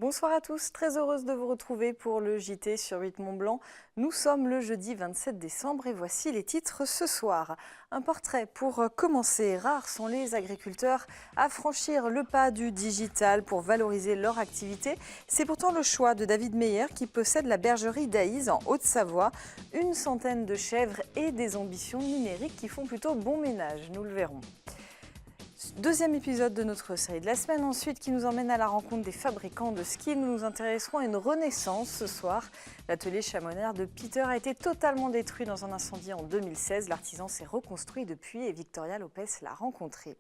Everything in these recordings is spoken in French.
Bonsoir à tous, très heureuse de vous retrouver pour le JT sur 8 Mont-Blanc. Nous sommes le jeudi 27 décembre et voici les titres ce soir. Un portrait pour commencer. Rares sont les agriculteurs à franchir le pas du digital pour valoriser leur activité. C'est pourtant le choix de David Meyer qui possède la bergerie d'Aïs en Haute-Savoie. Une centaine de chèvres et des ambitions numériques qui font plutôt bon ménage, nous le verrons. Deuxième épisode de notre série de la semaine ensuite qui nous emmène à la rencontre des fabricants de ski. Nous nous intéresserons à une renaissance ce soir. L'atelier Chamonère de Peter a été totalement détruit dans un incendie en 2016. L'artisan s'est reconstruit depuis et Victoria Lopez l'a rencontré.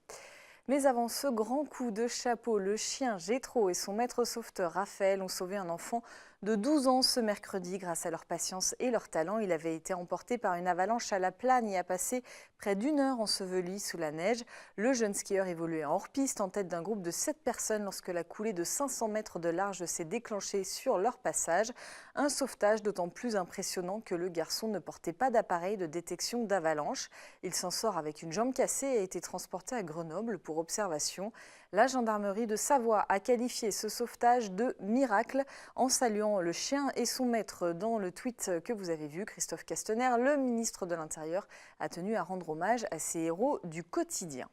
Mais avant ce grand coup de chapeau, le chien Gétro et son maître sauveteur Raphaël ont sauvé un enfant de 12 ans ce mercredi grâce à leur patience et leur talent. Il avait été emporté par une avalanche à la Plagne et a passé près d'une heure enseveli sous la neige. Le jeune skieur évoluait en hors-piste en tête d'un groupe de 7 personnes lorsque la coulée de 500 mètres de large s'est déclenchée sur leur passage. Un sauvetage d'autant plus impressionnant que le garçon ne portait pas d'appareil de détection d'avalanche. Il s'en sort avec une jambe cassée et a été transporté à Grenoble pour observation. La gendarmerie de Savoie a qualifié ce sauvetage de miracle en saluant le chien et son maître. Dans le tweet que vous avez vu, Christophe Castaner, le ministre de l'Intérieur, a tenu à rendre hommage à ces héros du quotidien.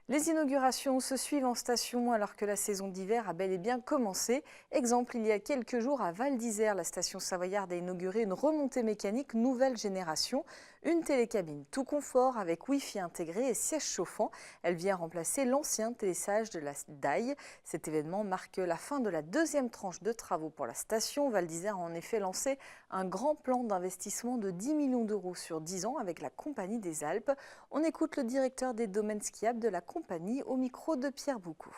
Les inaugurations se suivent en station alors que la saison d'hiver a bel et bien commencé. Exemple, il y a quelques jours à Val d'Isère, la station savoyarde a inauguré une remontée mécanique nouvelle génération. Une télécabine tout confort avec Wi-Fi intégré et siège chauffant. Elle vient remplacer l'ancien télésage de la DAI. Cet événement marque la fin de la deuxième tranche de travaux pour la station. Val d'Isère a en effet lancé un grand plan d'investissement de 10 millions d'euros sur 10 ans avec la Compagnie des Alpes. On écoute le directeur des domaines skiables de la compagnie au micro de Pierre Boucou.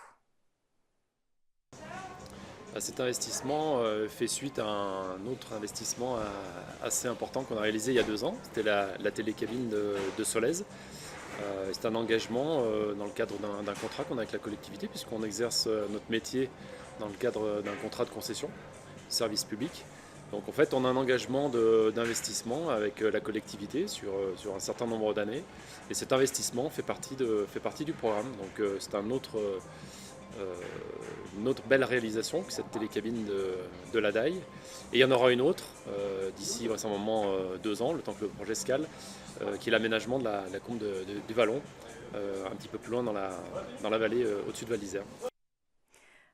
Cet investissement fait suite à un autre investissement assez important qu'on a réalisé il y a 2 ans. C'était la télécabine de Solèze. C'est un engagement dans le cadre d'un contrat qu'on a avec la collectivité puisqu'on exerce notre métier dans le cadre d'un contrat de concession, service public. Donc en fait on a un engagement d'investissement avec la collectivité sur un certain nombre d'années et cet investissement fait partie du programme. Donc c'est une autre belle réalisation que cette télécabine de la DAI. Et il y en aura une autre d'ici vraisemblablement 2 ans, le temps que le projet se cale, qui est l'aménagement de la combe du Vallon, un petit peu plus loin dans la vallée au-dessus de Val d'Isère.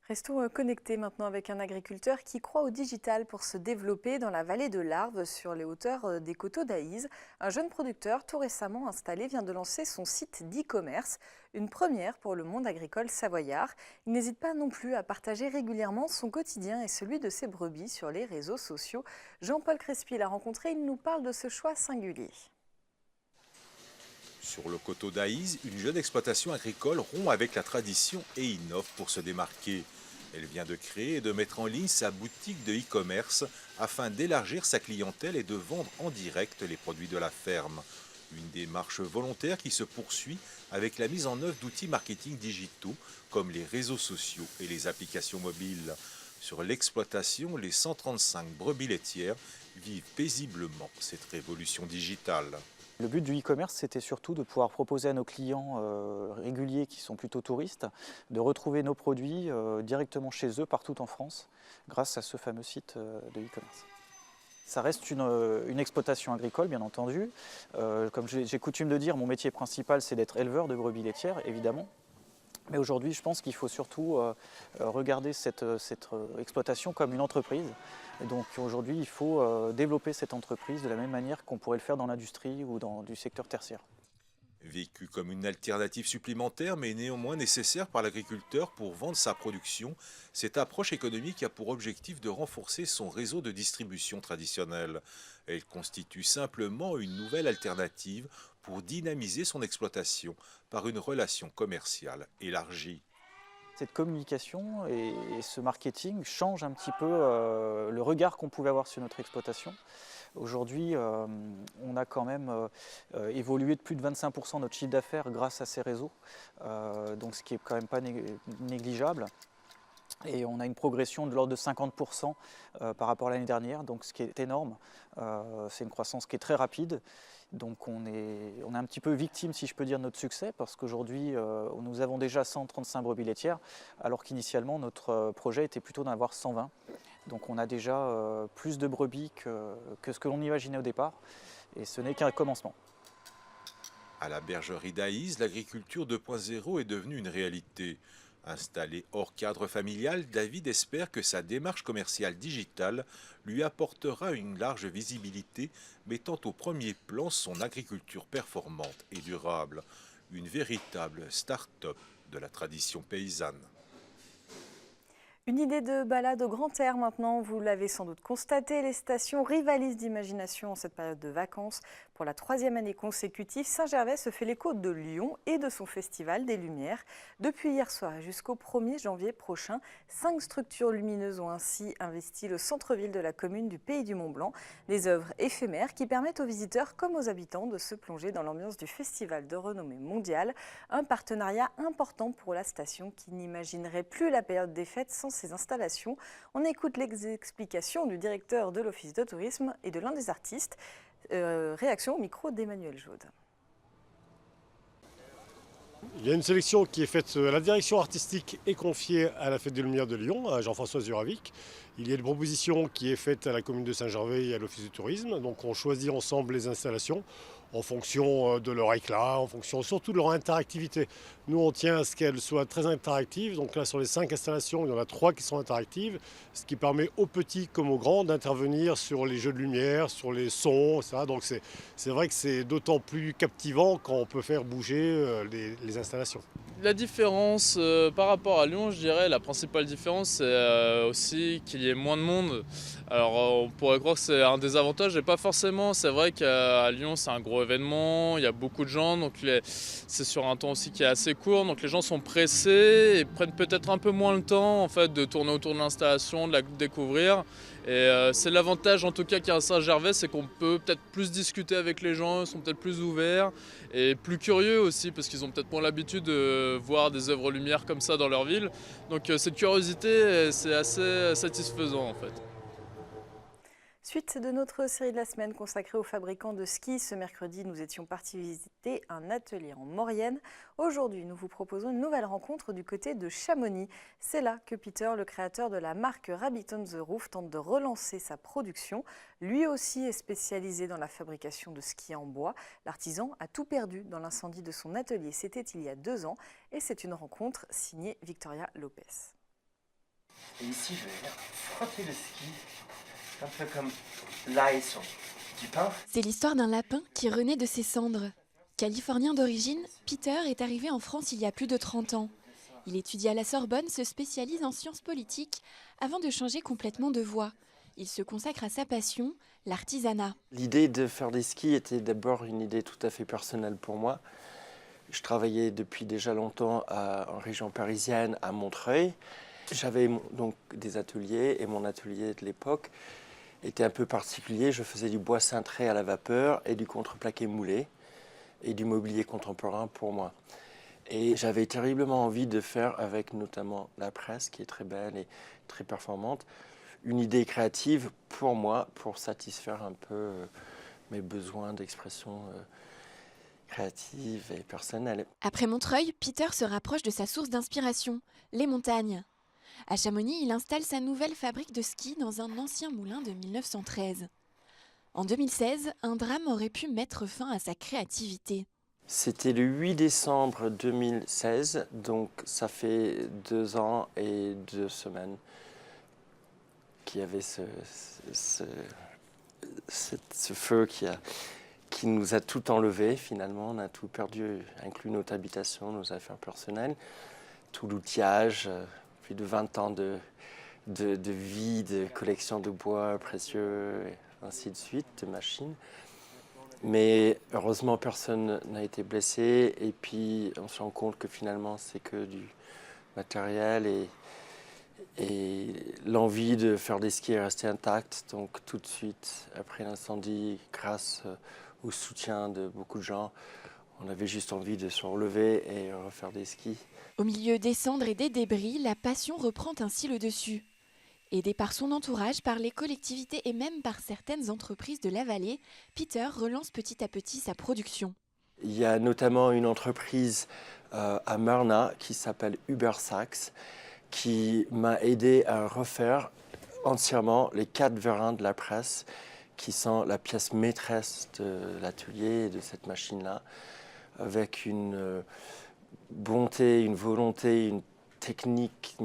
Restons connectés maintenant avec un agriculteur qui croit au digital pour se développer dans la vallée de l'Arve sur les hauteurs des coteaux d'Aïs. Un jeune producteur tout récemment installé vient de lancer son site d'e-commerce, une première pour le monde agricole savoyard. Il n'hésite pas non plus à partager régulièrement son quotidien et celui de ses brebis sur les réseaux sociaux. Jean-Paul Crespi l'a rencontré, il nous parle de ce choix singulier. Sur le coteau d'Aïs, une jeune exploitation agricole rompt avec la tradition et innove pour se démarquer. Elle vient de créer et de mettre en ligne sa boutique de e-commerce afin d'élargir sa clientèle et de vendre en direct les produits de la ferme. Une démarche volontaire qui se poursuit avec la mise en œuvre d'outils marketing digitaux comme les réseaux sociaux et les applications mobiles. Sur l'exploitation, les 135 brebis laitières vivent paisiblement cette révolution digitale. Le but du e-commerce, c'était surtout de pouvoir proposer à nos clients réguliers qui sont plutôt touristes, de retrouver nos produits directement chez eux partout en France grâce à ce fameux site de e-commerce. Ça reste une exploitation agricole, bien entendu. Comme j'ai coutume de dire, mon métier principal, c'est d'être éleveur de brebis laitières, évidemment. Mais aujourd'hui, je pense qu'il faut surtout regarder cette exploitation comme une entreprise. Et donc aujourd'hui, il faut développer cette entreprise de la même manière qu'on pourrait le faire dans l'industrie ou dans du secteur tertiaire. Vécu comme une alternative supplémentaire, mais néanmoins nécessaire par l'agriculteur pour vendre sa production, cette approche économique a pour objectif de renforcer son réseau de distribution traditionnel. Elle constitue simplement une nouvelle alternative pour dynamiser son exploitation par une relation commerciale élargie. Cette communication et ce marketing changent un petit peu le regard qu'on pouvait avoir sur notre exploitation. Aujourd'hui, on a quand même évolué de plus de 25% notre chiffre d'affaires grâce à ces réseaux, donc ce qui est quand même pas négligeable. Et on a une progression de l'ordre de 50% par rapport à l'année dernière, donc ce qui est énorme. C'est une croissance qui est très rapide. Donc on est un petit peu victime, si je peux dire, de notre succès, parce qu'aujourd'hui, nous avons déjà 135 brebis laitières, alors qu'initialement, notre projet était plutôt d'en avoir 120. Donc on a déjà plus de brebis que ce que l'on imaginait au départ, et ce n'est qu'un commencement. À la bergerie d'Aïs, l'agriculture 2.0 est devenue une réalité. Installé hors cadre familial, David espère que sa démarche commerciale digitale lui apportera une large visibilité, mettant au premier plan son agriculture performante et durable, une véritable start-up de la tradition paysanne. Une idée de balade au grand air maintenant, vous l'avez sans doute constaté, les stations rivalisent d'imagination en cette période de vacances. Pour la 3e année consécutive, Saint-Gervais se fait l'écho de Lyon et de son Festival des Lumières. Depuis hier soir et jusqu'au 1er janvier prochain, 5 structures lumineuses ont ainsi investi le centre-ville de la commune du Pays du Mont-Blanc. Des œuvres éphémères qui permettent aux visiteurs comme aux habitants de se plonger dans l'ambiance du festival de renommée mondiale. Un partenariat important pour la station qui n'imaginerait plus la période des fêtes sans ces installations. On écoute les explications du directeur de l'Office de tourisme et de l'un des artistes. Réaction au micro d'Emmanuel Jaude. Il y a une sélection qui est faite, la direction artistique est confiée à la Fête des Lumières de Lyon, à Jean-François Zuravic. Il y a une proposition qui est faite à la commune de Saint-Gervais et à l'Office du tourisme. Donc on choisit ensemble les installations en fonction de leur éclat, en fonction surtout de leur interactivité. Nous on tient à ce qu'elles soient très interactives. Donc là sur les 5 installations, il y en a 3 qui sont interactives, ce qui permet aux petits comme aux grands d'intervenir sur les jeux de lumière, sur les sons, etc. Donc c'est vrai que c'est d'autant plus captivant quand on peut faire bouger les installations. La différence par rapport à Lyon, je dirais, la principale différence, c'est aussi qu'il y ait moins de monde. Alors on pourrait croire que c'est un désavantage, et pas forcément. C'est vrai qu'à Lyon, c'est un gros événement, il y a beaucoup de gens, donc c'est sur un temps aussi qui est assez court. Donc les gens sont pressés et prennent peut-être un peu moins le temps en fait, de tourner autour de l'installation, de la découvrir. Et c'est l'avantage en tout cas qu'il y a à Saint-Gervais, c'est qu'on peut peut-être plus discuter avec les gens, ils sont peut-être plus ouverts et plus curieux aussi parce qu'ils ont peut-être moins l'habitude de voir des œuvres lumière comme ça dans leur ville. Donc cette curiosité, c'est assez satisfaisant en fait. Suite de notre série de la semaine consacrée aux fabricants de skis, ce mercredi, nous étions partis visiter un atelier en Maurienne. Aujourd'hui, nous vous proposons une nouvelle rencontre du côté de Chamonix. C'est là que Peter, le créateur de la marque Rabbit on the Roof, tente de relancer sa production. Lui aussi est spécialisé dans la fabrication de skis en bois. L'artisan a tout perdu dans l'incendie de son atelier. C'était il y a 2 ans et c'est une rencontre signée Victoria Lopez. Et ici, je vais venir frotter le ski. Un peu comme l'ail sur du pain. C'est l'histoire d'un lapin qui renaît de ses cendres. Californien d'origine, Peter est arrivé en France il y a plus de 30 ans. Il étudie à la Sorbonne, se spécialise en sciences politiques avant de changer complètement de voie. Il se consacre à sa passion, l'artisanat. L'idée de faire des skis était d'abord une idée tout à fait personnelle pour moi. Je travaillais depuis déjà longtemps en région parisienne, à Montreuil. J'avais donc des ateliers et mon atelier de l'époque était un peu particulier. Je faisais du bois cintré à la vapeur et du contreplaqué moulé et du mobilier contemporain pour moi. Et j'avais terriblement envie de faire avec notamment la presse qui est très belle et très performante, une idée créative pour moi, pour satisfaire un peu mes besoins d'expression créative et personnelle. Après Montreuil, Peter se rapproche de sa source d'inspiration, les montagnes. À Chamonix, il installe sa nouvelle fabrique de ski dans un ancien moulin de 1913. En 2016, un drame aurait pu mettre fin à sa créativité. C'était le 8 décembre 2016, donc ça fait 2 ans et 2 semaines qu'il y avait ce feu qui nous a tout enlevé finalement. On a tout perdu, inclus notre habitation, nos affaires personnelles, tout l'outillage. Plus de 20 ans de vie, de collection de bois précieux, et ainsi de suite, de machines. Mais heureusement, personne n'a été blessé. Et puis, on se rend compte que finalement, c'est que du matériel. Et l'envie de faire des skis est restée intacte. Donc, tout de suite, après l'incendie, grâce au soutien de beaucoup de gens, On avait juste envie de se relever et refaire des skis. Au milieu des cendres et des débris, la passion reprend ainsi le dessus. Aidé par son entourage, par les collectivités et même par certaines entreprises de la vallée, Peter relance petit à petit sa production. Il y a notamment une entreprise à Myrna qui s'appelle Ubersax qui m'a aidé à refaire entièrement les 4 vérins de la presse qui sont la pièce maîtresse de l'atelier de cette machine-là, avec une bonté, une volonté, une technique,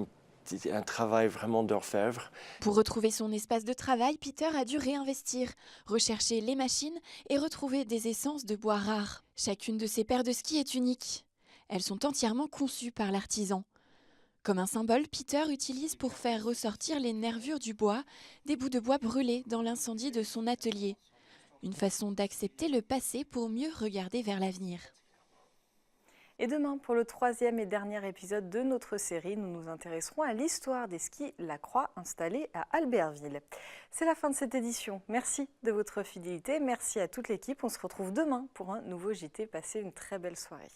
un travail vraiment d'orfèvre. Pour retrouver son espace de travail, Peter a dû réinvestir, rechercher les machines et retrouver des essences de bois rares. Chacune de ces paires de skis est unique. Elles sont entièrement conçues par l'artisan. Comme un symbole, Peter utilise pour faire ressortir les nervures du bois des bouts de bois brûlés dans l'incendie de son atelier. Une façon d'accepter le passé pour mieux regarder vers l'avenir. Et demain, pour le 3e et dernier épisode de notre série, nous nous intéresserons à l'histoire des skis Lacroix installés à Albertville. C'est la fin de cette édition. Merci de votre fidélité. Merci à toute l'équipe. On se retrouve demain pour un nouveau JT. Passez une très belle soirée.